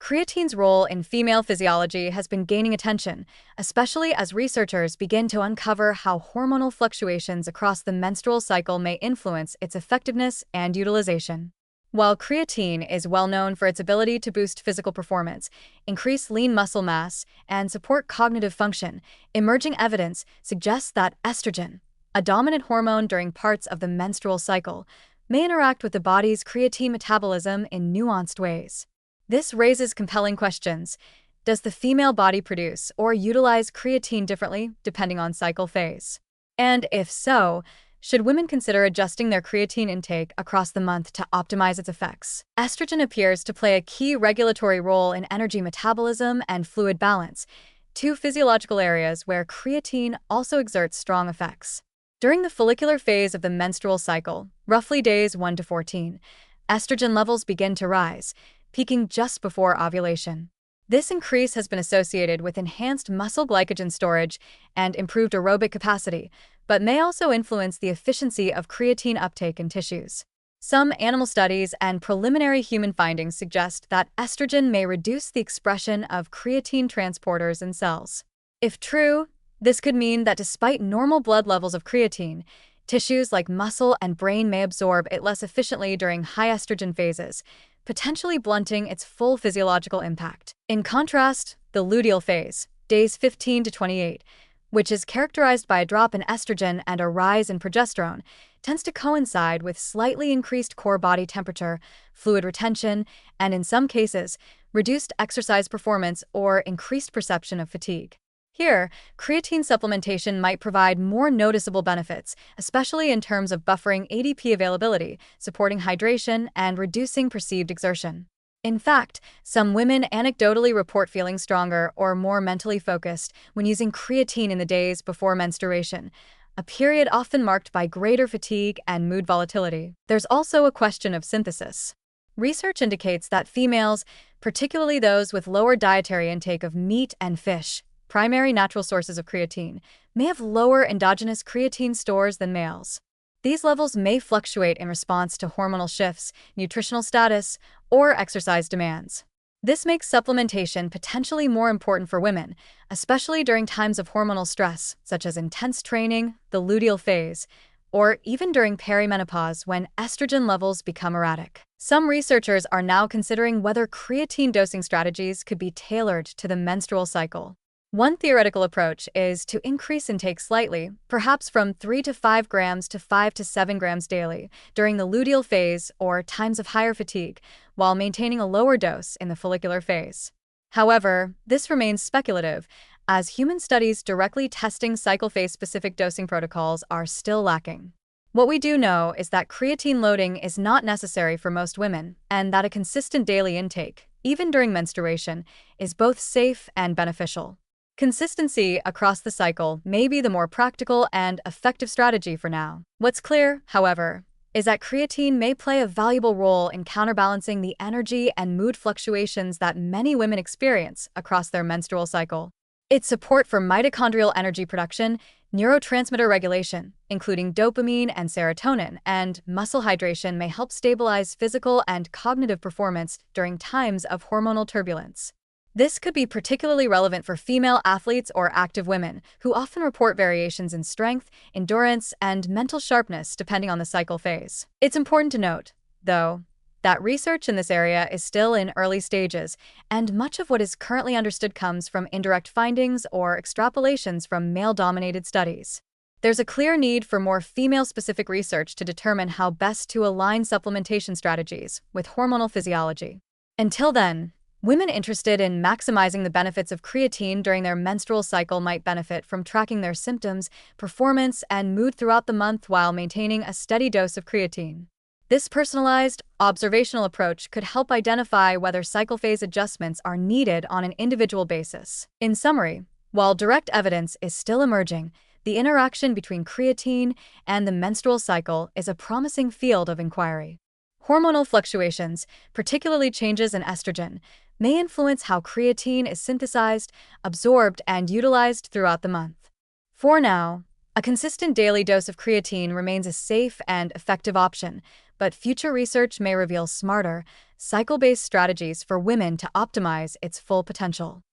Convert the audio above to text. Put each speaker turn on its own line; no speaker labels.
Creatine's role in female physiology has been gaining attention, especially as researchers begin to uncover how hormonal fluctuations across the menstrual cycle may influence its effectiveness and utilization. While creatine is well known for its ability to boost physical performance, increase lean muscle mass, and support cognitive function, emerging evidence suggests that estrogen, a dominant hormone during parts of the menstrual cycle, may interact with the body's creatine metabolism in nuanced ways. This raises compelling questions. Does the female body produce or utilize creatine differently depending on cycle phase? And if so, should women consider adjusting their creatine intake across the month to optimize its effects? Estrogen appears to play a key regulatory role in energy metabolism and fluid balance, two physiological areas where creatine also exerts strong effects. During the follicular phase of the menstrual cycle, roughly days 1 to 14, estrogen levels begin to rise, peaking just before ovulation. This increase has been associated with enhanced muscle glycogen storage and improved aerobic capacity, but may also influence the efficiency of creatine uptake in tissues. Some animal studies and preliminary human findings suggest that estrogen may reduce the expression of creatine transporters in cells. If true, this could mean that despite normal blood levels of creatine, tissues like muscle and brain may absorb it less efficiently during high estrogen phases, potentially blunting its full physiological impact. In contrast, the luteal phase, days 15 to 28, which is characterized by a drop in estrogen and a rise in progesterone, tends to coincide with slightly increased core body temperature, fluid retention, and in some cases, reduced exercise performance or increased perception of fatigue. Here, creatine supplementation might provide more noticeable benefits, especially in terms of buffering ADP availability, supporting hydration, and reducing perceived exertion. In fact, some women anecdotally report feeling stronger or more mentally focused when using creatine in the days before menstruation, a period often marked by greater fatigue and mood volatility. There's also a question of synthesis. Research indicates that females, particularly those with lower dietary intake of meat and fish, primary natural sources of creatine, may have lower endogenous creatine stores than males. These levels may fluctuate in response to hormonal shifts, nutritional status, or exercise demands. This makes supplementation potentially more important for women, especially during times of hormonal stress, such as intense training, the luteal phase, or even during perimenopause when estrogen levels become erratic. Some researchers are now considering whether creatine dosing strategies could be tailored to the menstrual cycle. One theoretical approach is to increase intake slightly, perhaps from 3 to 5 grams to 5 to 7 grams daily, during the luteal phase or times of higher fatigue, while maintaining a lower dose in the follicular phase. However, this remains speculative, as human studies directly testing cycle phase-specific dosing protocols are still lacking. What we do know is that creatine loading is not necessary for most women, and that a consistent daily intake, even during menstruation, is both safe and beneficial. Consistency across the cycle may be the more practical and effective strategy for now. What's clear, however, is that creatine may play a valuable role in counterbalancing the energy and mood fluctuations that many women experience across their menstrual cycle. Its support for mitochondrial energy production, neurotransmitter regulation, including dopamine and serotonin, and muscle hydration may help stabilize physical and cognitive performance during times of hormonal turbulence. This could be particularly relevant for female athletes or active women, who often report variations in strength, endurance, and mental sharpness depending on the cycle phase. It's important to note, though, that research in this area is still in early stages, and much of what is currently understood comes from indirect findings or extrapolations from male-dominated studies. There's a clear need for more female-specific research to determine how best to align supplementation strategies with hormonal physiology. Until then, women interested in maximizing the benefits of creatine during their menstrual cycle might benefit from tracking their symptoms, performance, and mood throughout the month while maintaining a steady dose of creatine. This personalized, observational approach could help identify whether cycle phase adjustments are needed on an individual basis. In summary, while direct evidence is still emerging, the interaction between creatine and the menstrual cycle is a promising field of inquiry. Hormonal fluctuations, particularly changes in estrogen, may influence how creatine is synthesized, absorbed, and utilized throughout the month. For now, a consistent daily dose of creatine remains a safe and effective option, but future research may reveal smarter, cycle-based strategies for women to optimize its full potential.